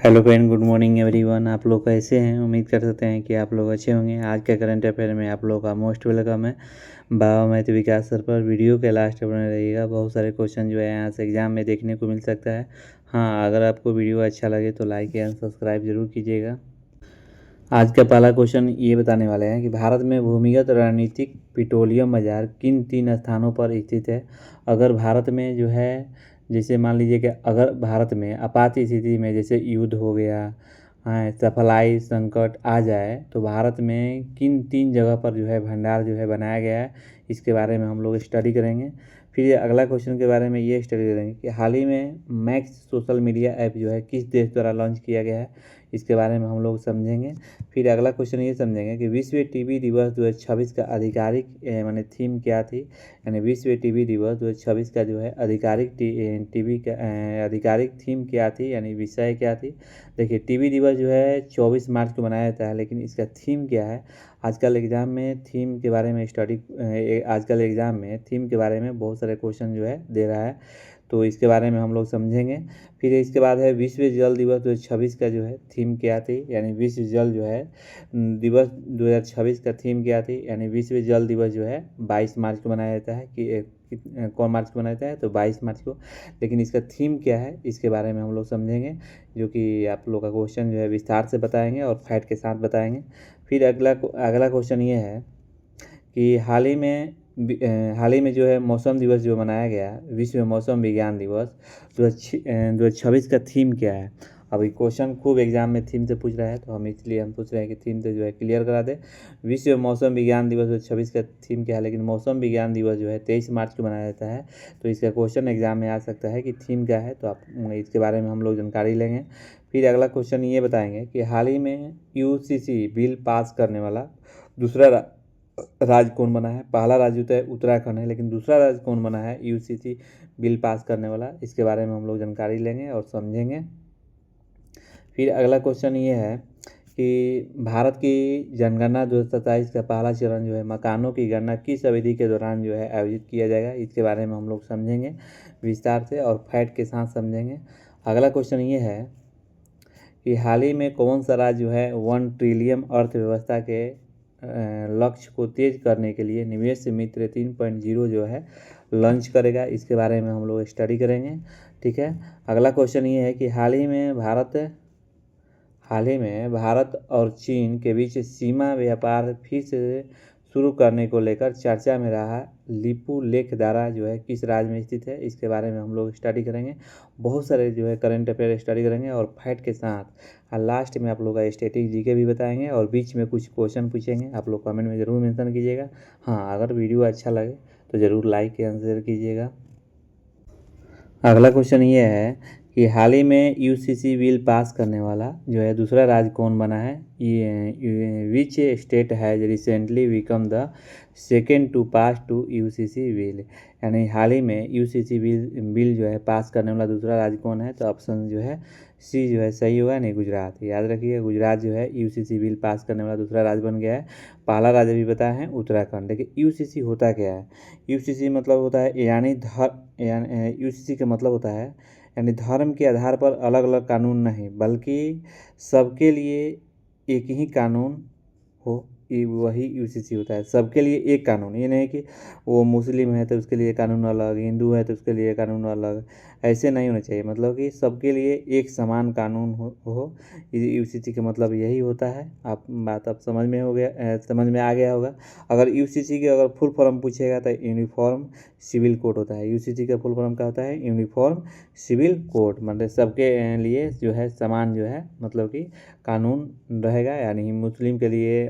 Hello friend, good morning everyone. आप लोग कैसे हैं? उम्मीद कर सकते हैं कि आप लोग अच्छे होंगे। आज के करंट अफेयर में आप लोगों का मोस्ट वेलकम है। बाबा मैथ विकास सर पर वीडियो के लास्ट तक बने रहिएगा। बहुत सारे क्वेश्चन जो है यहाँ से एग्जाम में देखने को मिल सकता है। हाँ, अगर आपको वीडियो अच्छा लगे तो लाइक एंड सब्सक्राइब जरूर कीजिएगा। आज का पहला क्वेश्चन ये बताने वाले हैं कि भारत में भूमिगत रणनीतिक पेट्रोलियम बाजार किन 3 स्थानों पर स्थित है। अगर भारत में जो है, जैसे मान लीजिए कि अगर भारत में आपात स्थिति में जैसे युद्ध हो गया, सप्लाई संकट आ जाए, तो भारत में किन 3 जगह पर जो है भंडार जो है बनाया गया है, इसके बारे में हम लोग स्टडी करेंगे। फिर ये अगला क्वेश्चन के बारे में ये स्टडी करेंगे कि हाल ही में मैक्स सोशल मीडिया ऐप जो है किस देश द्वारा लॉन्च किया गया है, इसके बारे में हम लोग समझेंगे। फिर अगला क्वेश्चन ये समझेंगे कि विश्व टीबी दिवस 2026 का आधिकारिक माने थीम क्या थी। यानी विश्व टीबी दिवस 2026 का जो है आधिकारिक टीबी का आधिकारिक थीम क्या थी, यानी विषय क्या थी। देखिए, टीबी दिवस जो है 24 मार्च को मनाया जाता है, लेकिन इसका थीम क्या है। आजकल एग्ज़ाम में थीम के बारे में आजकल एग्ज़ाम में थीम के बारे में बहुत सारे क्वेश्चन जो है दे रहा है, तो इसके बारे में हम लोग समझेंगे। फिर इसके बाद है विश्व जल दिवस 2026 का जो है थीम क्या थी, यानी विश्व जल जो है दिवस 2026 का थीम क्या थी। यानी विश्व जल दिवस जो है 22 मार्च को मनाया जाता है कौन मार्च को मनाया जाता है, तो 22 मार्च को। लेकिन इसका थीम क्या है, इसके बारे में हम लोग समझेंगे, जो कि आप लोग का क्वेश्चन जो है विस्तार से बताएंगे और फैक्ट के साथ बताएंगे। फिर अगला क्वेश्चन ये है कि हाल ही में जो है मौसम दिवस जो मनाया गया, विश्व मौसम विज्ञान दिवस 2026 का थीम क्या है। अभी क्वेश्चन खूब एग्जाम में थीम से पूछ रहा है, तो हम सोच रहे हैं कि थीम से जो है क्लियर करा दे। विश्व मौसम विज्ञान दिवस 2026 का थीम क्या है, लेकिन मौसम विज्ञान दिवस जो है 23 मार्च को मनाया जाता है, तो इसका क्वेश्चन एग्जाम में आ सकता है कि थीम क्या है, तो आप इसके बारे में हम लोग जानकारी लेंगे। फिर अगला क्वेश्चन ये बताएंगे कि हाल ही में यूसीसी बिल पास करने वाला दूसरा राज्य कौन बना है। पहला राज्य तो है उत्तराखंड है, लेकिन दूसरा राज्य कौन बना है यूसीसी बिल पास करने वाला, इसके बारे में हम लोग जानकारी लेंगे और समझेंगे। फिर अगला क्वेश्चन ये है कि भारत की जनगणना 2027 का पहला चरण जो है मकानों की गणना किस अवधि के दौरान जो है आयोजित किया जाएगा, इसके बारे में हम लोग समझेंगे विस्तार से और फैक्ट के साथ समझेंगे। अगला क्वेश्चन ये है कि हाल ही में कौन सा राज्य जो है 1 ट्रिलियन अर्थव्यवस्था के लक्ष्य को तेज करने के लिए निवेश मित्र 3.0 जो है लॉन्च करेगा, इसके बारे में हम लोग स्टडी करेंगे। ठीक है। अगला क्वेश्चन ये है कि हाल ही में भारत और चीन के बीच सीमा व्यापार फिर से शुरू करने को लेकर चर्चा में रहा लिपू लेख दारा जो है किस राज्य में स्थित है, इसके बारे में हम लोग स्टडी करेंगे। बहुत सारे जो है करंट अफेयर स्टडी करेंगे और फैक्ट के साथ। और लास्ट में आप लोग का स्टैटिक जीके भी बताएंगे और बीच में कुछ क्वेश्चन पूछेंगे। आप लोग कमेंट में ज़रूर मेंशन कीजिएगा। हाँ, अगर वीडियो अच्छा लगे तो ज़रूर लाइक एंड शेयर कीजिएगा। अगला क्वेश्चन ये है कि हाल ही में यूसीसी बिल पास करने वाला जो है दूसरा राज्य कौन बना है। ये which state has recently become the second to pass to UCC bill. यानी हाल ही में यूसीसी बिल जो है पास करने वाला दूसरा राज्य कौन है, तो ऑप्शन जो है सी जो है सही होगा। नहीं, गुजरात। याद रखिए, गुजरात जो है यूसीसी बिल पास करने वाला दूसरा राज्य बन गया है। पहला राज्य भी बताया है उत्तराखंड। देखिए, यूसीसी होता क्या है। यूसीसी मतलब होता है यूसीसी का मतलब होता है यानी धर्म के आधार पर अलग अलग कानून नहीं, बल्कि सबके लिए एक ही कानून हो, ये वही यूसीसी होता है। सबके लिए एक कानून, ये नहीं कि वो मुस्लिम है तो उसके लिए कानून अलग, हिंदू है तो उसके लिए कानून अलग, ऐसे नहीं होना चाहिए। मतलब कि सबके लिए एक समान कानून हो यूसीसी का मतलब यही होता है। आप बात अब समझ में आ गया होगा। अगर यूसीसी की अगर फुल फॉर्म पूछेगा तो यूनिफॉर्म सिविल कोड होता है। यूसीसी का फुल फॉर्म क्या होता है? Uniform civil code. मतलब सबके लिए जो है समान जो है, मतलब कि कानून रहेगा। यानी मुस्लिम के लिए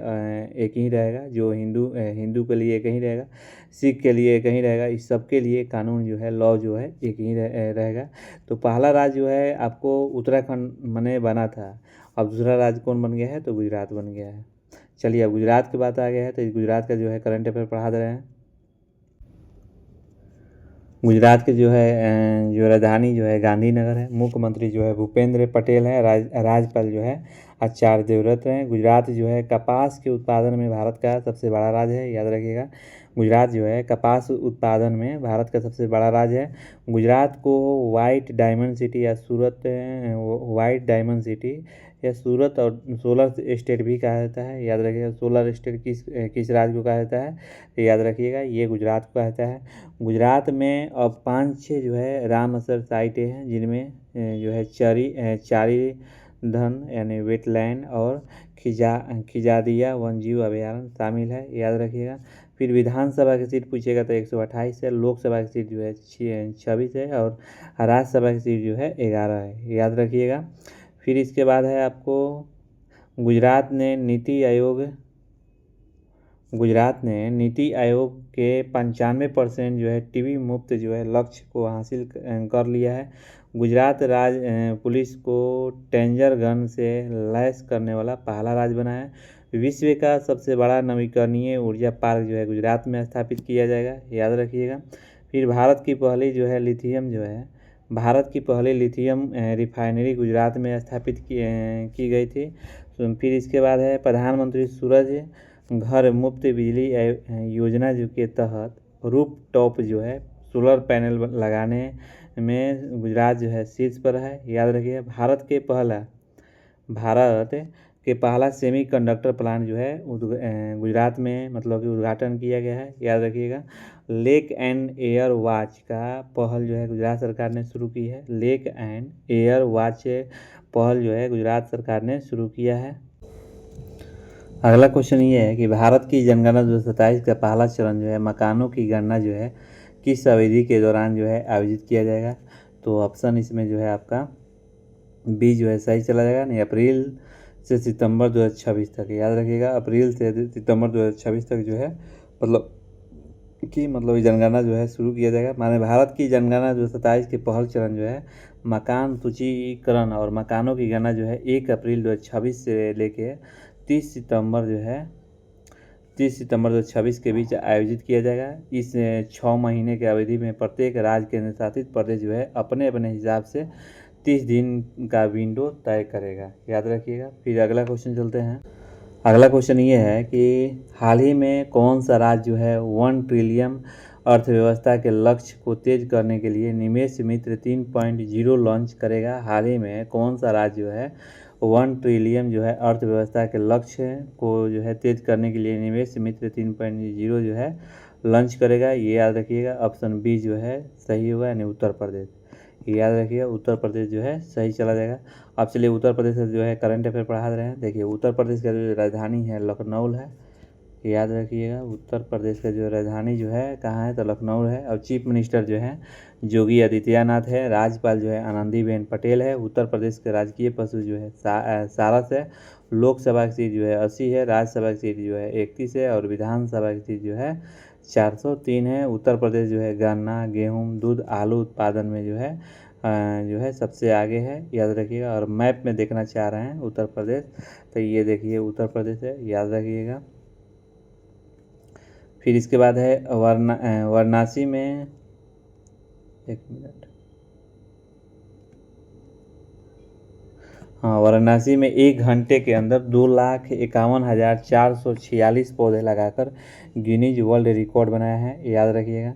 एक ही रहेगा, जो हिंदू के लिए एक ही रहेगा, सिख के लिए एक ही रहेगा। इस सब के लिए कानून जो है, लॉ जो है एक ही रहेगा। तो पहला राज्य जो है आपको उत्तराखंड मने बना था, अब दूसरा राज्य कौन बन गया है, तो गुजरात बन गया है। चलिए, अब गुजरात की बात आ गया है, तो गुजरात का जो है करंट अफेयर पढ़ा दे रहे हैं। गुजरात के जो है जो राजधानी जो है गांधीनगर है। मुख्यमंत्री जो है भूपेंद्र पटेल है। राज्यपाल जो है आचार्य देवव्रत हैं। गुजरात जो है कपास के उत्पादन में भारत का सबसे बड़ा राज्य है, याद रखिएगा। गुजरात जो है कपास उत्पादन में भारत का सबसे बड़ा राज्य है। गुजरात को वाइट डायमंड सिटी या वाइट डायमंड सिटी या सूरत और सोलर स्टेट भी कहा जाता है। याद रखिएगा सोलर स्टेट किस राज्य को कहा जाता है, तो याद रखिएगा ये गुजरात को कहा जाता है। गुजरात में अब 5-6 जो है रामसर साइटें हैं, जिनमें जो है चारी धन यानी वेटलैंड और खिजादिया वन्यजीव अभयारण्य शामिल है, याद रखिएगा। फिर विधानसभा की सीट पूछेगा तो 128 है, लोकसभा की सीट जो है 26 है और राज्यसभा की सीट जो है 11 है, याद रखिएगा। फिर इसके बाद है आपको गुजरात ने नीति आयोग के 95% जो है टीबी मुक्त जो है लक्ष्य को हासिल कर लिया है। गुजरात पुलिस को टेंजर गन से लैस करने वाला पहला राज्य बना है। विश्व का सबसे बड़ा नवीकरणीय ऊर्जा पार्क जो है गुजरात में स्थापित किया जाएगा, याद रखिएगा। फिर भारत की पहली लिथियम रिफाइनरी गुजरात में स्थापित की गई थी। तो फिर इसके बाद है प्रधानमंत्री सूरज घर मुफ्त बिजली योजना जो के तहत रूफ टॉप जो है सोलर पैनल लगाने में गुजरात जो है शीर्ष पर है, याद रखिए। भारत के पहला सेमीकंडक्टर प्लांट जो है गुजरात में मतलब कि उद्घाटन किया गया है, याद रखिएगा। लेक एंड एयर वॉच का पहल जो है गुजरात सरकार ने शुरू की है। लेक एंड एयर वॉच पहल जो है गुजरात सरकार ने शुरू किया है। अगला क्वेश्चन ये है कि भारत की जनगणना 2027 का पहला चरण जो है मकानों की गणना जो है किस अवधि के दौरान जो है आयोजित किया जाएगा, तो ऑप्शन इसमें जो है आपका बी जो है सही चला जाएगा। नहीं, अप्रैल से सितंबर 2026 तक, याद रखिएगा। अप्रैल से सितंबर 2026 तक जो है मतलब जनगणना जो है शुरू किया जाएगा। माने भारत की जनगणना 2027 के पहल चरण जो है मकान सूचीकरण और मकानों की गणना जो है 1 अप्रैल 2026 से लेके 30 सितंबर 2026 के बीच आयोजित किया जाएगा। इस 6 महीने के अवधि में प्रत्येक राज्य केंद्र शासित प्रदेश जो है अपने अपने हिसाब से 30 दिन का विंडो तय करेगा, याद रखिएगा। फिर अगला क्वेश्चन चलते हैं। अगला क्वेश्चन ये है कि हाल ही में कौन सा राज्य जो है 1 ट्रिलियन अर्थव्यवस्था के लक्ष्य को तेज करने के लिए निवेश मित्र 3.0 लॉन्च करेगा। हाल ही में कौन सा राज्य जो है 1 ट्रिलियन जो है अर्थव्यवस्था के लक्ष्य को जो है तेज करने के लिए निवेश मित्र 3.0 जो है लॉन्च करेगा, ये याद रखिएगा। ऑप्शन बी जो है सही होगा, यानी उत्तर प्रदेश, याद रखिएगा। उत्तर प्रदेश जो है सही चला जाएगा। अब चलिए उत्तर प्रदेश का जो है करंट अफेयर पढ़ा रहे हैं। देखिए उत्तर प्रदेश का जो राजधानी है लखनऊ है, याद रखिएगा। उत्तर प्रदेश का जो राजधानी जो है कहाँ है, तो लखनऊ है। और चीफ मिनिस्टर जो है योगी आदित्यनाथ है। राज्यपाल जो है आनंदीबेन पटेल है। उत्तर प्रदेश के राजकीय पशु जो है सारस है। लोकसभा की सीट जो है 80 है। राज्यसभा की सीट जो है 31 है और विधानसभा की सीट जो है 403 है। उत्तर प्रदेश जो है गन्ना, गेहूँ, दूध, आलू उत्पादन में जो है सबसे आगे है, याद रखिएगा। और मैप में देखना चाह रहे हैं उत्तर प्रदेश, तो ये देखिए उत्तर प्रदेश है, याद रखिएगा। फिर इसके बाद है वाराणसी में 1 मिनट, हाँ, वाराणसी में 1 घंटे के अंदर 2,51,446 पौधे लगाकर गिनीज वर्ल्ड रिकॉर्ड बनाया है, याद रखिएगा।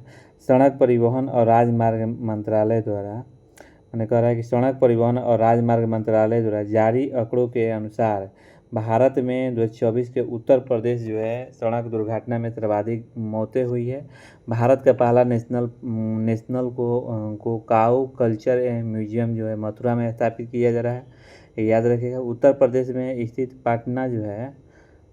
सड़क परिवहन और राजमार्ग मंत्रालय द्वारा मैंने कह रहा है कि सड़क परिवहन और राजमार्ग मंत्रालय द्वारा जारी आंकड़ों के अनुसार भारत में 2024 के उत्तर प्रदेश जो है सड़क दुर्घटना में सर्वाधिक मौतें हुई है। भारत का पहला नेशनल को काऊ कल्चर म्यूजियम जो है मथुरा में स्थापित किया जा रहा है, याद रखिएगा। उत्तर प्रदेश में स्थित पाटना जो है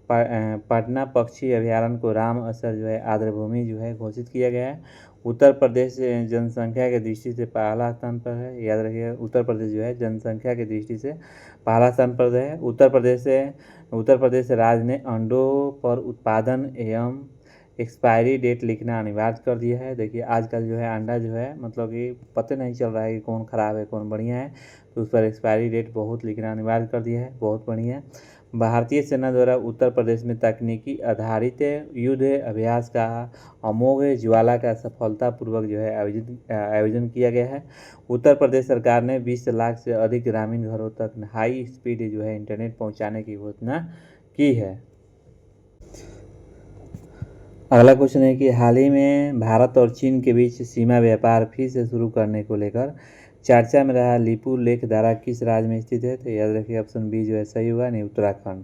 पाटना पक्षी अभयारण्य को राम असर जो है आर्द्रभूमि जो है घोषित किया गया है। उत्तर प्रदेश जनसंख्या की दृष्टि से पहला स्थान पर है, याद रखिएगा। उत्तर प्रदेश जो है जनसंख्या की दृष्टि से पहला स्थान पर है। उत्तर प्रदेश राज्य ने अंडों पर उत्पादन एवं एक्सपायरी डेट लिखना अनिवार्य कर दिया है। देखिए आजकल जो है अंडा जो है मतलब कि पता नहीं चल रहा है कि कौन ख़राब है कौन बढ़िया है, तो उस पर एक्सपायरी डेट बहुत लिखना अनिवार्य कर दिया है, बहुत बढ़िया। भारतीय सेना द्वारा उत्तर प्रदेश में तकनीकी आधारित युद्ध अभ्यास का अमोघ ज्वाला का सफलतापूर्वक जो है आयोजन किया गया है। उत्तर प्रदेश सरकार ने 20 लाख से अधिक ग्रामीण घरों तक हाई स्पीड जो है इंटरनेट पहुंचाने की घोषणा की है। अगला क्वेश्चन है कि हाल ही में भारत और चीन के बीच सीमा व्यापार फिर से शुरू करने को लेकर चर्चा में रहा लिपू लेख धारा किस राज्य में स्थित है? तो याद रखिए ऑप्शन बी जो है सही होगा, नहीं उत्तराखंड।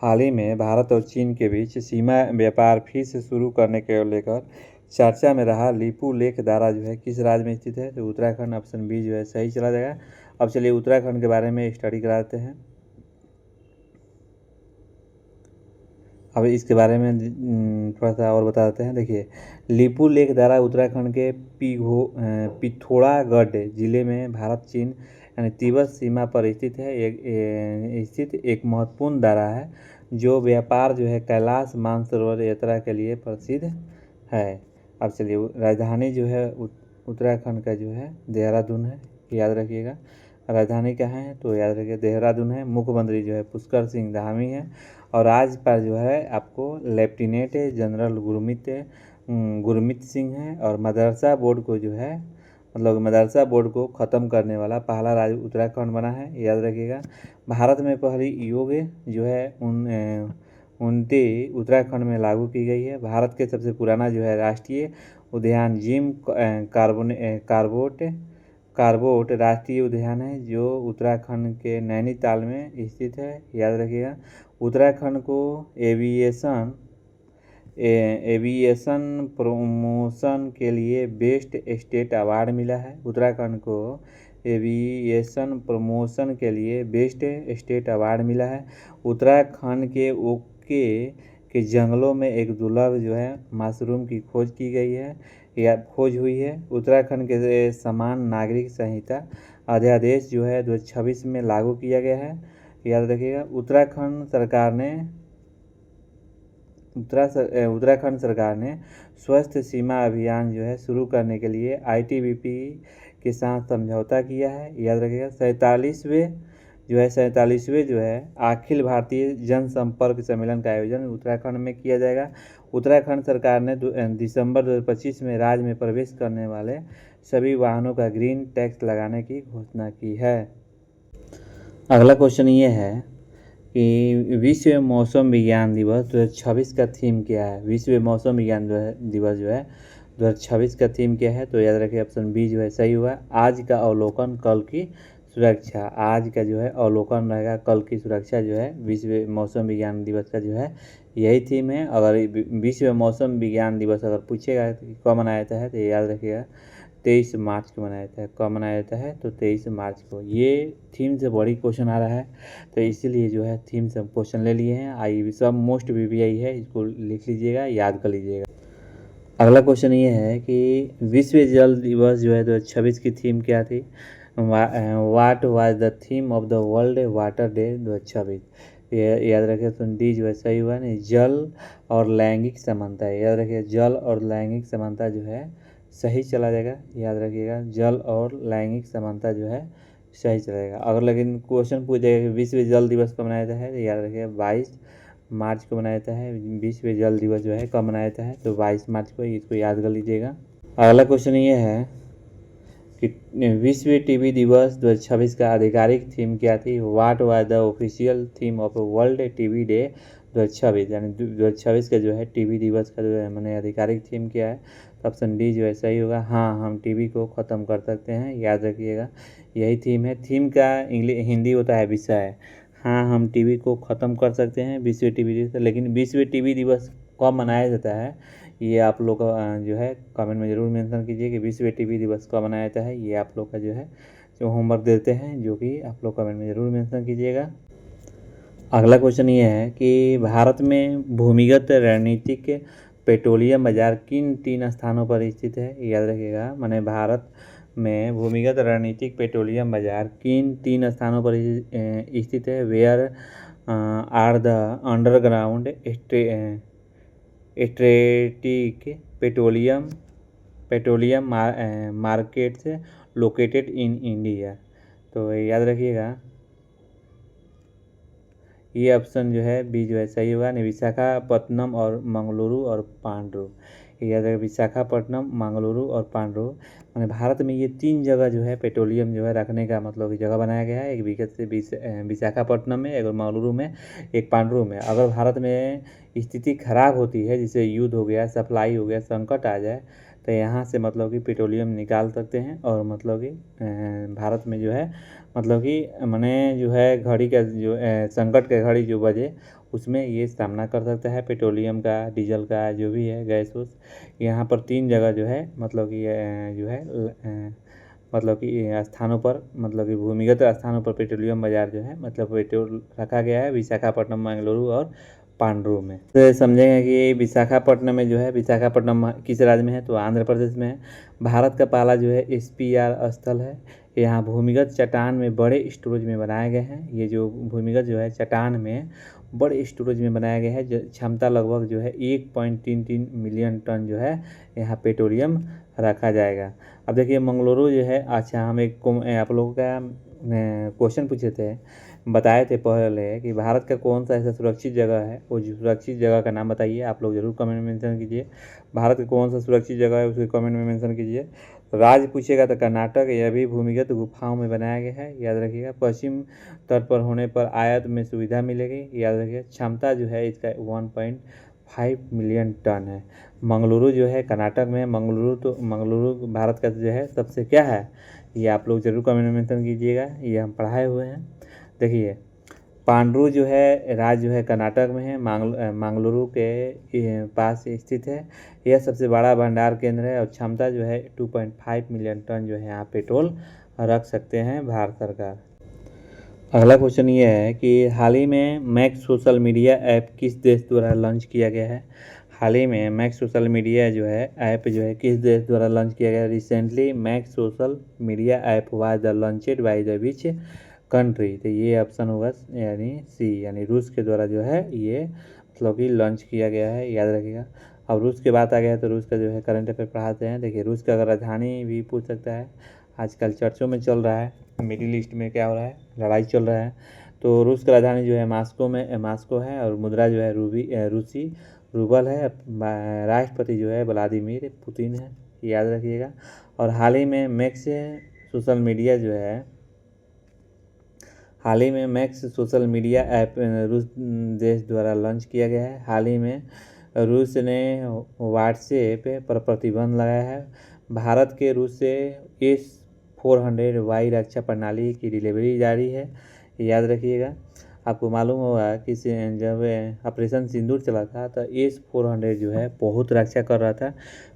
हाल ही में भारत और चीन के बीच सीमा व्यापार फिर से शुरू करने को लेकर चर्चा में रहा लिपू लेख धारा जो है किस राज्य में स्थित है? तो उत्तराखंड, ऑप्शन बी जो है सही चला जाएगा। अब चलिए उत्तराखंड के बारे में स्टडी कराते हैं। अब इसके बारे में थोड़ा सा और बता देते हैं। देखिए, लिपू लेख धारा उत्तराखंड के पिथौरागढ़ जिले में भारत चीन यानी तिब्बत सीमा पर स्थित है। एक महत्वपूर्ण धारा है जो व्यापार जो है कैलाश मानसरोवर यात्रा के लिए प्रसिद्ध है। अब चलिए, राजधानी जो है उत्तराखंड का जो है देहरादून है, याद रखिएगा। राजधानी क्या है? तो याद रखिए देहरादून है। मुख्यमंत्री जो है पुष्कर सिंह धामी है और आज पर जो है आपको लेफ्टिनेंट जनरल गुरमीत सिंह है। और मदरसा बोर्ड को जो है मदरसा बोर्ड को ख़त्म करने वाला पहला राज्य उत्तराखंड बना है, याद रखिएगा। भारत में पहली योग जो है उनती उत्तराखंड में लागू की गई है। भारत के सबसे पुराना जो है राष्ट्रीय उद्यान जिम कार्बोट राष्ट्रीय उद्यान है जो उत्तराखंड के नैनीताल में स्थित है, याद रखिएगा। उत्तराखंड को एविएशन प्रमोशन के लिए बेस्ट स्टेट अवार्ड मिला है। उत्तराखंड को एविएशन प्रमोशन के लिए बेस्ट स्टेट अवार्ड मिला है। उत्तराखंड के ओके के जंगलों में एक दुर्लभ जो है मशरूम की खोज की गई है या खोज हुई है। उत्तराखंड के समान नागरिक संहिता अध्यादेश जो है 2026 में लागू किया गया है, याद रखिएगा। उत्तराखंड सरकार ने स्वस्थ सीमा अभियान जो है शुरू करने के लिए आईटीबीपी के साथ समझौता किया है, याद रखिएगा। 47वें जो है अखिल भारतीय जनसंपर्क सम्मेलन का आयोजन उत्तराखंड में किया जाएगा। उत्तराखंड सरकार ने दिसंबर 2025 में राज्य में प्रवेश करने वाले सभी वाहनों का ग्रीन टैक्स लगाने की घोषणा की है। अगला क्वेश्चन ये है कि विश्व मौसम विज्ञान दिवस 2026 का थीम क्या है? विश्व मौसम विज्ञान दिवस जो है 2026 का थीम क्या है? तो याद रखिए ऑप्शन बी जो है सही हुआ, आज का अवलोकन कल की सुरक्षा। आज का जो है अवलोकन रहेगा कल की सुरक्षा जो है विश्व मौसम विज्ञान दिवस का जो है यही थीम है। अगर विश्व मौसम विज्ञान दिवस अगर पूछेगा कब मनाया जाता है तो याद रखिएगा 23 मार्च को मनाया जाता है। कब मनाया जाता है? तो 23 मार्च को। ये थीम से बड़ी क्वेश्चन आ रहा है तो इसीलिए जो है थीम से क्वेश्चन ले लिए हैं। आई सब मोस्ट वीवीआई है, इसको लिख लीजिएगा, याद कर लीजिएगा। अगला क्वेश्चन ये है कि विश्व जल दिवस जो है 2026 की थीम क्या थी? What was the theme of the world water day 2026? याद रखिए ऑप्शन डी जो है सही हुआ, नहीं जल और लैंगिक समानता है, याद रखिए जल और लैंगिक समानता जो है सही चला जाएगा, याद रखिएगा जल और लैंगिक समानता जो है सही चला जाएगा। अगर लेकिन क्वेश्चन पूछ जाएगा कि विश्व जल दिवस कब मनाया जाता है तो याद रखिएगा 22 मार्च को मनाया जाता है। विश्व जल दिवस जो है कब मनाया जाता है? तो 22 मार्च को, इसको याद कर लीजिएगा। अगला क्वेश्चन ये है कि विश्व टीबी दिवस 2026 का आधिकारिक थीम क्या थी? What was the official theme of world TB day 2026? यानी 2026 का जो है टीबी दिवस का जो है मैंने आधिकारिक थीम क्या है? तो ऑप्शन डी जो है सही होगा, हाँ हम टीबी को ख़त्म कर सकते हैं, याद रखिएगा यही थीम है। थीम का हिंदी होता है विषय। हाँ हम टीबी को ख़त्म कर सकते हैं विश्व टीबी दिवस। लेकिन विश्व टीबी दिवस कब मनाया जाता है ये आप लोग जो है कमेंट में ज़रूर मेंशन कीजिए कि विश्व टीबी दिवस कब मनाया जाता है। ये आप लोग का जो है जो होमवर्क देते हैं जो कि आप लोग कमेंट में ज़रूर मेंशन कीजिएगा। अगला क्वेश्चन ये है कि भारत में भूमिगत रणनीतिक पेट्रोलियम बाजार किन 3 स्थानों पर स्थित है? याद रखिएगा, माने भारत में भूमिगत रणनीतिक पेट्रोलियम बाजार किन 3 स्थानों पर स्थित है? Where are the underground strategic petroleum markets located in India? तो याद रखिएगा ये ऑप्शन जो है बी जो है सही होगा, विशाखापत्तनम और मंगलुरु और पांड्रु, याद रखिए विशाखापट्टनम, मंगलुरु और पांडुरु। मैंने भारत में ये 3 जगह जो है पेट्रोलियम जो है रखने का मतलब जगह बनाया गया है। एक विशाखापट्टनम में, एक मंगलुरु में, एक पांडुरु में। अगर भारत में स्थिति खराब होती है, जैसे युद्ध हो गया, सप्लाई हो गया, संकट आ जाए, तो यहाँ से मतलब कि पेट्रोलियम निकाल सकते हैं और मतलब कि भारत में जो है मतलब कि मैंने जो है घड़ी का जो संकट के घड़ी जो बजे उसमें ये सामना कर सकता है। पेट्रोलियम का, डीजल का जो भी है, गैस उस यहाँ पर 3 जगह जो है मतलब कि जो है मतलब कि स्थानों पर मतलब कि भूमिगत स्थानों पर पेट्रोलियम बाजार जो है मतलब पेट्रोल रखा गया है, विशाखापट्टनम, मंगलुरु और पांडुरु में। तो समझेंगे कि विशाखापट्टनम में जो है, विशाखापट्टनम किस राज्य में है, तो आंध्र प्रदेश में है। भारत का पहला जो है SPR स्थल है। यहाँ भूमिगत चट्टान में बड़े स्टोरेज में बनाए गए हैं। ये जो भूमिगत जो है चट्टान में बड़े स्टोरेज में बनाया गया है, जो क्षमता लगभग जो है 1.33 मिलियन टन जो है यहाँ पेट्रोलियम रखा जाएगा। अब देखिए मंगलुरु जो है, अच्छा हम आप लोगों का क्वेश्चन पूछे थे, बताए थे पहले कि भारत का कौन सा ऐसा सुरक्षित जगह है, वो सुरक्षित जगह का नाम बताइए। आप लोग जरूर कमेंट में मेंशन कीजिए। भारत का कौन सा सुरक्षित जगह है उसके कमेंट में मेंशन कीजिए। तो राज्य पूछेगा तो कर्नाटक, यह भी भूमिगत गुफाओं में बनाया गया है, याद रखिएगा। पश्चिम तट पर होने पर आयात में सुविधा मिलेगी, याद रखिए। क्षमता जो है इसका 1.5 मिलियन टन है। मंगलुरु जो है कर्नाटक में, मंगलुरु भारत का जो है सबसे क्या है, ये आप लोग जरूर कमेंट में मेंशन कीजिएगा, ये हम पढ़ाए हुए हैं। देखिए पांडुरु जो है राज्य जो है कर्नाटक में है, मंगलुरु के पास स्थित है। यह सबसे बड़ा भंडार केंद्र है और क्षमता जो है 2.5 मिलियन टन जो है यहाँ पेट्रोल रख सकते हैं भारत सरकार। अगला क्वेश्चन ये है कि हाल ही में मैक्स सोशल मीडिया ऐप किस देश द्वारा लॉन्च किया गया है। हाल ही में मैक्स सोशल मीडिया जो है ऐप जो है किस देश द्वारा लॉन्च किया गया है। Recently max social media app was the launched by the which country. तो ये ऑप्शन होगा यानी सी, यानी रूस के द्वारा जो है ये मतलब कि लॉन्च किया गया है, याद रखिएगा। अब रूस की बात आ गया है तो रूस का जो है करंट अफेयर पढ़ाते हैं। देखिए रूस का अगर राजधानी भी पूछ सकता है, आजकल चर्चों में चल रहा है, मिडिल ईस्ट में क्या हो रहा है, लड़ाई चल रहा है। तो रूस का राजधानी जो है मास्को है और मुद्रा जो है रूसी रूबल है। राष्ट्रपति जो है व्लादिमीर पुतिन है, याद रखिएगा। और हाल ही में मैक्स सोशल मीडिया ऐप रूस देश द्वारा लॉन्च किया गया है। हाल ही में रूस ने व्हाट्सएप पर प्रतिबंध लगाया है। भारत के रूस से S-400 वाई रक्षा प्रणाली की डिलीवरी जारी है, याद रखिएगा। आपको मालूम होगा कि जब ऑपरेशन सिंदूर चला था तो S-400 जो है बहुत रक्षा कर रहा था।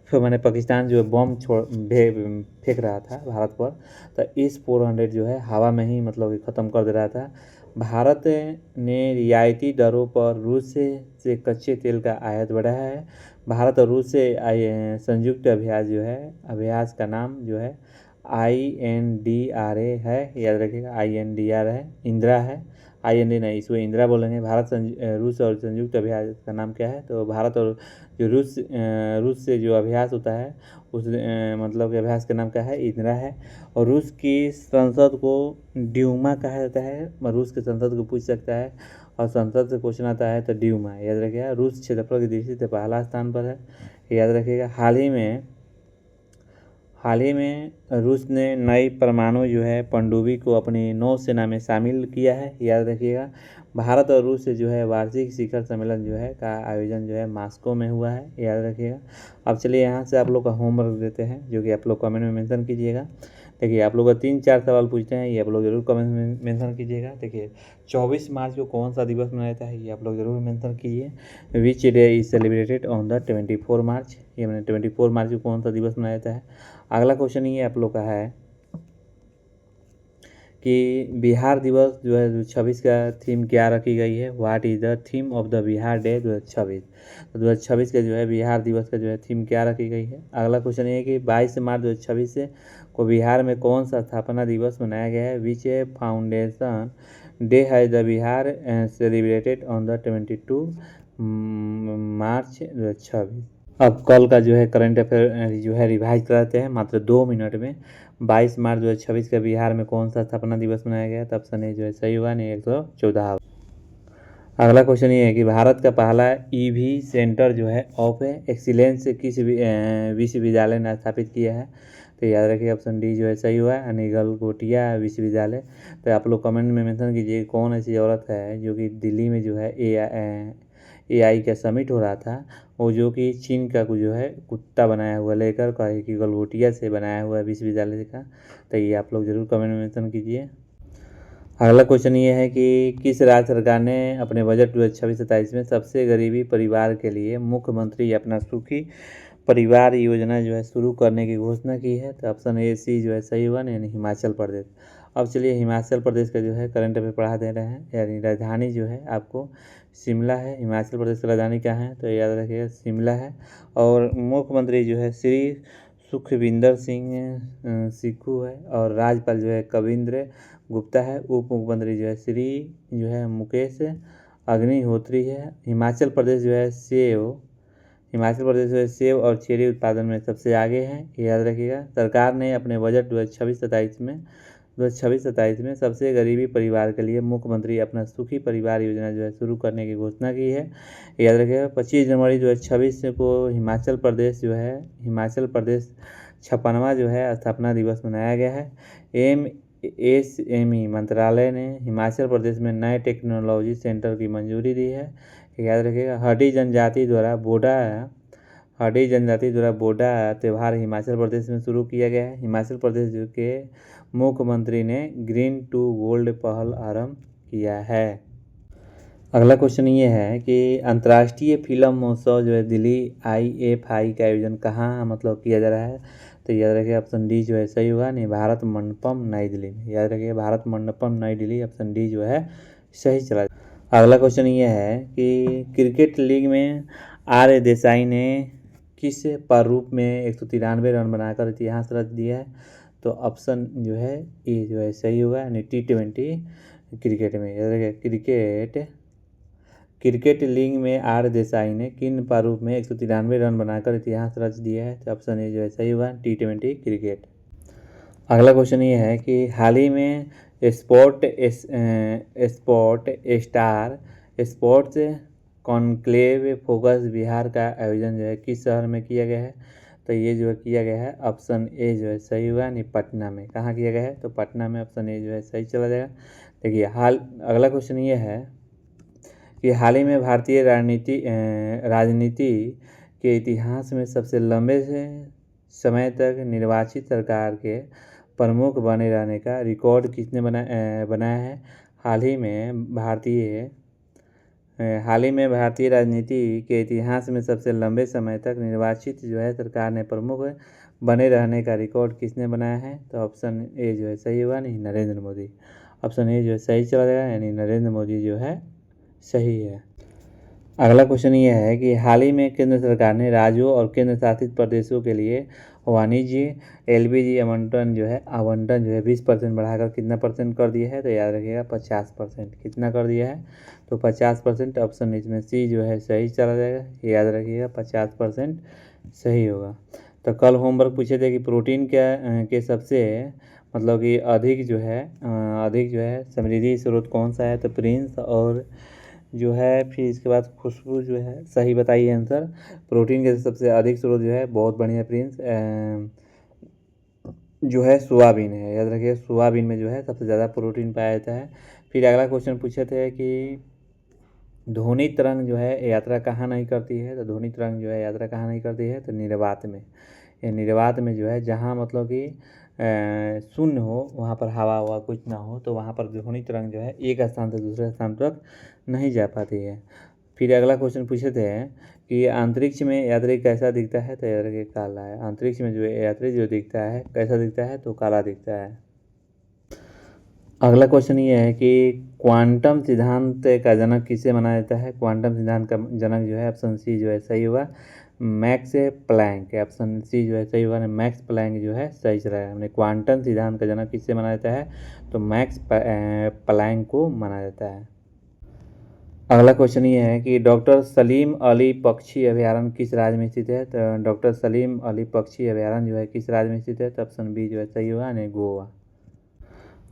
फिर मैंने पाकिस्तान जो है बम फेंक रहा था भारत पर, तो S-400 जो है हवा में ही मतलब ख़त्म कर दे रहा था। भारत ने रियायती दरों पर रूस से कच्चे तेल का आयात बढ़ाया है। भारत और रूस से संयुक्त अभ्यास का नाम जो है INDRA है, याद रखिएगा। INDR है, इंदिरा है, IND नहीं, इसको इंदिरा बोलेंगे। रूस और संयुक्त अभ्यास का नाम क्या है, तो भारत और जो रूस से जो अभ्यास होता है उस मतलब के अभ्यास का नाम क्या है, इंदिरा है। और रूस की संसद को ड्यूमा कहा जाता है, रूस के संसद को पूछ सकता है और संसद से क्वेश्चन आता है तो ड्यूमा, याद रखिएगा। रूस क्षेत्रफल की दृष्टि से पहला स्थान पर है, याद रखिएगा। हाल ही में रूस ने नई परमाणु जो है पनडुब्बी को अपनी नौसेना में शामिल किया है, याद रखिएगा। भारत और रूस से जो है वार्षिक शिखर सम्मेलन जो है का आयोजन जो है मास्को में हुआ है, याद रखिएगा। अब चलिए यहाँ से आप लोग का होमवर्क देते हैं, जो कि आप लोग कमेंट में मेंशन कीजिएगा। देखिए आप लोग का 3-4 सवाल पूछते हैं, ये आप लोग जरूर कमेंट में मेंशन कीजिएगा। देखिए 24 मार्च को कौन सा दिवस मनाया जाता है, ये आप लोग जरूर मेंशन कीजिए। Which day is celebrated on the 24 मार्च, ये मैंने 24 मार्च को कौन सा दिवस मनाया जाता है। अगला क्वेश्चन ये आप लोग का है कि बिहार दिवस जो है 2026 का थीम क्या रखी गई है। What is the theme of the Bihar day 2026। तो 2026 का जो है बिहार दिवस का जो है थीम क्या रखी गई है। अगला क्वेश्चन ये है कि 22 मार्च 2026 को बिहार में कौन सा स्थापना दिवस मनाया गया है। विच फाउंडेशन डे है the Bihar celebrated on the 22 मार्च 2026। अब कल का जो है करंट अफेयर जो है रिवाइज कराते हैं मात्र 2 मिनट में। 22 मार्च 2026 का बिहार में कौन सा स्थापना दिवस मनाया गया, तो ऑप्शन ए जो है सही होगा, नहीं 114। अगला क्वेश्चन ये है कि भारत का पहला ईवी सेंटर जो है ऑफ एक्सीलेंस किस विश्वविद्यालय ने स्थापित किया है? तो याद रखिए ऑप्शन डी जो है सही हुआ है, अनिगल कोटिया विश्वविद्यालय। तो आप लोग कमेंट में मेंशन कीजिए कौन ऐसी औरत है जो कि दिल्ली में जो है AI का समिट हो रहा था, वो जो कि चीन का जो है कुत्ता बनाया हुआ लेकर कहे कि गलगोटिया से बनाया हुआ विश्वविद्यालय का। तो ये आप लोग जरूर कमेंट में मेंशन कीजिए। अगला क्वेश्चन ये है कि किस राज्य सरकार ने अपने बजट 2026-27 में सबसे गरीबी परिवार के लिए मुख्यमंत्री अपना सुखी परिवार योजना जो है शुरू करने की घोषणा की है? तो ऑप्शन ए सी जो है सही हुआ, यानी हिमाचल प्रदेश। अब चलिए हिमाचल प्रदेश का जो है करंट अफेयर पढ़ा दे रहे हैं। यानी राजधानी जो है आपको शिमला है। हिमाचल प्रदेश की राजधानी क्या है? तो याद रखिएगा शिमला है। और मुख्यमंत्री जो है श्री सुखविंदर सिंह सिक्खू है। और राज्यपाल जो है कविंद्र गुप्ता है। उप मुख्यमंत्री जो है श्री जो है मुकेश अग्निहोत्री है। हिमाचल प्रदेश जो है सेब और चेरी उत्पादन में सबसे आगे है, याद रखिएगा। सरकार ने अपने बजट 2026-27 में सबसे गरीबी परिवार के लिए मुख्यमंत्री अपना सुखी परिवार योजना जो है शुरू करने की घोषणा की है, याद रखिएगा। 25 जनवरी 2026 को हिमाचल प्रदेश 56वां जो है स्थापना दिवस मनाया गया है। MSME मंत्रालय ने हिमाचल प्रदेश में नए टेक्नोलॉजी सेंटर की मंजूरी दी है, याद रखिएगा। हड्डी जनजाति द्वारा बोडा त्यौहार हिमाचल प्रदेश में शुरू किया गया है। हिमाचल प्रदेश के मुख्यमंत्री ने ग्रीन टू गोल्ड पहल आरंभ किया है। अगला क्वेश्चन ये है कि अंतर्राष्ट्रीय फिल्म महोत्सव जो है दिल्ली IFI का आयोजन कहाँ मतलब किया जा रहा है? तो याद रखिए ऑप्शन डी जो है सही होगा, नहीं भारत मंडपम नई दिल्ली में। याद रखिए भारत मंडपम नई दिल्ली, ऑप्शन डी जो है सही चला। अगला क्वेश्चन ये है कि क्रिकेट लीग में आर देसाई ने किस प्रारूप में 193 रन बनाकर इतिहास रच दिया है? तो ऑप्शन जो है ए जो है सही होगा, यानी T20 क्रिकेट में। याद रखिए क्रिकेट लीग में आर देसाई ने किन प्रारूप में 193 रन बनाकर इतिहास रच दिया है? तो ऑप्शन ए जो है सही होगा, T20 क्रिकेट। अगला क्वेश्चन ये है कि हाल ही में स्पोर्ट्स कॉन्क्लेव फोकस बिहार का आयोजन जो है किस शहर में किया गया है? तो ये जो है किया गया है, ऑप्शन ए जो है सही हुआ, नहीं पटना में। कहाँ किया गया है? तो पटना में, ऑप्शन ए जो है सही चला जाएगा। देखिए अगला क्वेश्चन ये है कि हाल ही में भारतीय राजनीति के इतिहास में सबसे लंबे समय तक निर्वाचित सरकार के प्रमुख बने रहने का रिकॉर्ड किसने बनाया है? हाल ही में भारतीय राजनीति के इतिहास में सबसे लंबे समय तक निर्वाचित जो है सरकार ने प्रमुख बने रहने का रिकॉर्ड किसने बनाया है? तो ऑप्शन ए जो है सही हुआ, नहीं नरेंद्र मोदी। ऑप्शन ए जो है सही चला जाएगा, यानी नरेंद्र मोदी जो है सही है। अगला क्वेश्चन ये है कि हाल ही में केंद्र सरकार ने राज्यों और केंद्र शासित प्रदेशों के लिए वाणिज्य LPG आवंटन जो है 20% बढ़ाकर कितना परसेंट कर दिया है? तो याद रखिएगा 50%। कितना कर दिया है? तो 50%। ऑप्शन इसमें सी जो है सही चला जाएगा, याद रखिएगा 50% सही होगा। तो कल होमवर्क पूछे थे कि प्रोटीन के सबसे मतलब कि अधिक जो है समृद्धि स्रोत कौन सा है? तो प्रिंस। और जो है फिर इसके बाद खुशबू जो है सही बताइए आंसर। प्रोटीन के सबसे अधिक स्रोत जो है, बहुत बढ़िया प्रिंस, जो है सोयाबीन है। याद रखिए सोयाबीन में जो है सबसे ज़्यादा प्रोटीन पाया जाता है। फिर अगला क्वेश्चन पूछे थे कि ध्वनि तरंग जो है यात्रा कहाँ नहीं करती है? तो ध्वनि तरंग जो है यात्रा कहाँ नहीं करती है? तो निर्वात में। ये निर्वात में जो है जहाँ मतलब कि शून्य हो, वहाँ पर हवा कुछ ना हो, तो वहाँ पर ध्वनि तरंग जो है एक स्थान से दूसरे स्थान तक नहीं जा पाती है। फिर अगला क्वेश्चन पूछे थे कि अंतरिक्ष में यात्री कैसा दिखता है? तो याद रखिए काला है। अंतरिक्ष में जो यात्री जो दिखता है कैसा दिखता है? तो काला दिखता है। अगला क्वेश्चन ये है कि क्वांटम सिद्धांत का जनक किसे माना जाता है? क्वांटम सिद्धांत का जनक जो है, ऑप्शन सी जो है सही हुआ, मैक्स प्लैंक। ऑप्शन सी जो है सही हुआ, मैक्स प्लैंक जो है सही चला है। हमने क्वांटम सिद्धांत का जनक किससे माना जाता है? तो मैक्स प्लैंक को माना जाता है। अगला क्वेश्चन ये है कि डॉक्टर सलीम अली पक्षी अभयारण्य किस राज्य में स्थित है? तो डॉक्टर सलीम अली पक्षी अभयारण्य जो है किस राज्य में स्थित है? तो ऑप्शन बी जो है सही हुआ, यानी गोवा।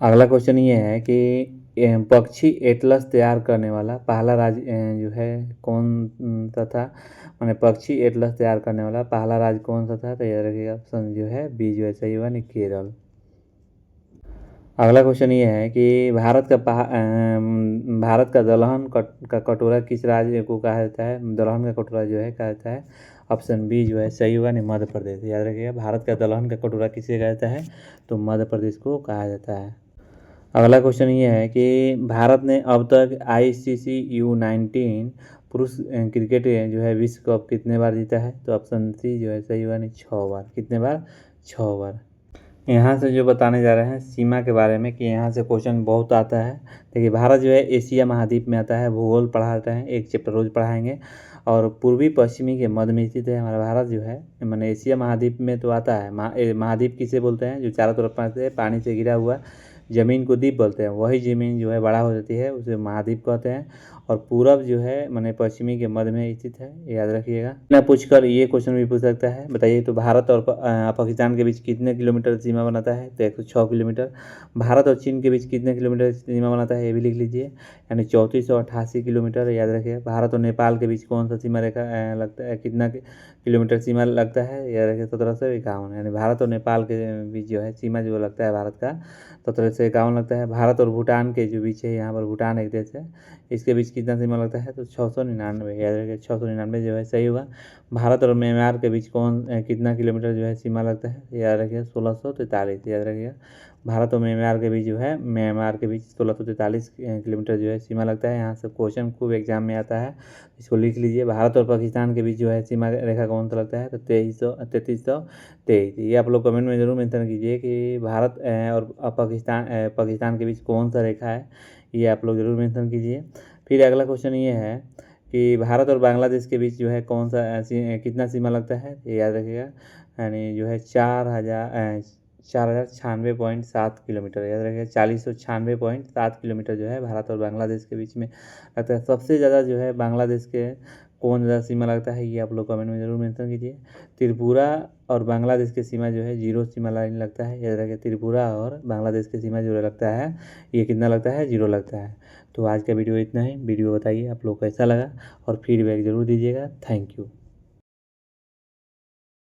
अगला क्वेश्चन ये है कि पक्षी एटलस तैयार करने वाला पहला राज्य जो है कौन सा था। मैंने पक्षी एटलस तैयार करने वाला पहला राज्य कौन सा था, तो याद रखिएगा ऑप्शन जो है बी जो है सही हुआ, नहीं केरल। अगला क्वेश्चन ये है कि भारत का दलहन का कटोरा किस राज्य को कहा जाता है। दलहन का कटोरा जो है कहा जाता है, ऑप्शन बी जो है सही होगा, नहीं मध्य प्रदेश। याद रखिएगा भारत का दलहन का कटोरा किसे कहा जाता है, तो मध्य प्रदेश को कहा जाता है। अगला क्वेश्चन ये है कि भारत ने अब तक ICC U19 पुरुष क्रिकेट जो है विश्व कप कितने बार जीता है, तो ऑप्शन सी जो है सही हुआ, नहीं 6 बार। कितने बार, 6 बार। यहाँ से जो बताने जा रहे हैं सीमा के बारे में कि यहाँ से क्वेश्चन बहुत आता है। देखिए भारत जो है एशिया महाद्वीप में आता है, भूगोल पढ़ाते हैं, एक चैप्टर रोज पढ़ाएंगे। और पूर्वी पश्चिमी के मध्य में स्थित है हमारा भारत जो है, मैंने एशिया महाद्वीप में तो आता है। महाद्वीप किसे बोलते हैं, जो चारों तरफ से पानी से घिरा हुआ ज़मीन को द्वीप बोलते हैं। वही ज़मीन जो है बड़ा हो जाती है उसे महाद्वीप कहते हैं। और पूरब जो है मैंने पश्चिमी के मध्य में स्थित है, याद रखिएगा। ना पूछकर ये क्वेश्चन भी पूछ सकता है, बताइए तो भारत और पाकिस्तान के बीच कितने किलोमीटर सीमा बनाता है, तो 106 किलोमीटर। भारत और चीन के बीच कितने किलोमीटर सीमा बनाता है, ये भी लिख लीजिए, यानी 3488 किलोमीटर। याद रखिए भारत और नेपाल के बीच कौन सा सीमा रेखा लगता है, कितना किलोमीटर सीमा लगता है, याद रखिए 1751। यानी भारत और नेपाल के बीच जो है सीमा जो लगता है भारत का 1751 लगता है। भारत और भूटान के जो बीच है, यहाँ पर भूटान एक देश है, इसके बीच कितना सीमा लगता है, तो 699। याद रखिए 699 जो है सही होगा। भारत और म्यांमार के बीच कितना किलोमीटर जो है सीमा लगता है, याद रखिए 1643। याद रखिएगा भारत और म्यांमार के बीच जो है 1643 किलोमीटर जो है सीमा लगता है। यहाँ से क्वेश्चन खूब एग्जाम में आता है, इसको लिख लीजिए। भारत और पाकिस्तान के बीच जो है सीमा रेखा कौन सा लगता है, तो 3323। ये आप लोग कमेंट में जरूर मेंशन कीजिए कि भारत और पाकिस्तान के बीच कौन सा रेखा है, ये आप लोग जरूर मेंशन कीजिए। फिर अगला क्वेश्चन ये है कि भारत और बांग्लादेश के बीच जो है कौन सा कितना सीमा लगता है, ये याद रखिएगा, यानी जो है 4096.7 किलोमीटर। याद रखिएगा 4096.7 किलोमीटर जो है भारत और बांग्लादेश के बीच में लगता है। सबसे ज़्यादा जो है बांग्लादेश के कौन ज़्यादा सीमा लगता है, ये आप लोग कमेंट में जरूर मेंशन कीजिए। त्रिपुरा और बांग्लादेश की सीमा जो है 0 सीमा लाइन लगता है। याद रखिए त्रिपुरा और बांग्लादेश की सीमा जो लगता है, ये कितना लगता है, 0 लगता है। तो आज का वीडियो इतना ही। वीडियो बताइए आप लोग कैसा लगा और फीडबैक ज़रूर दीजिएगा। Thank you.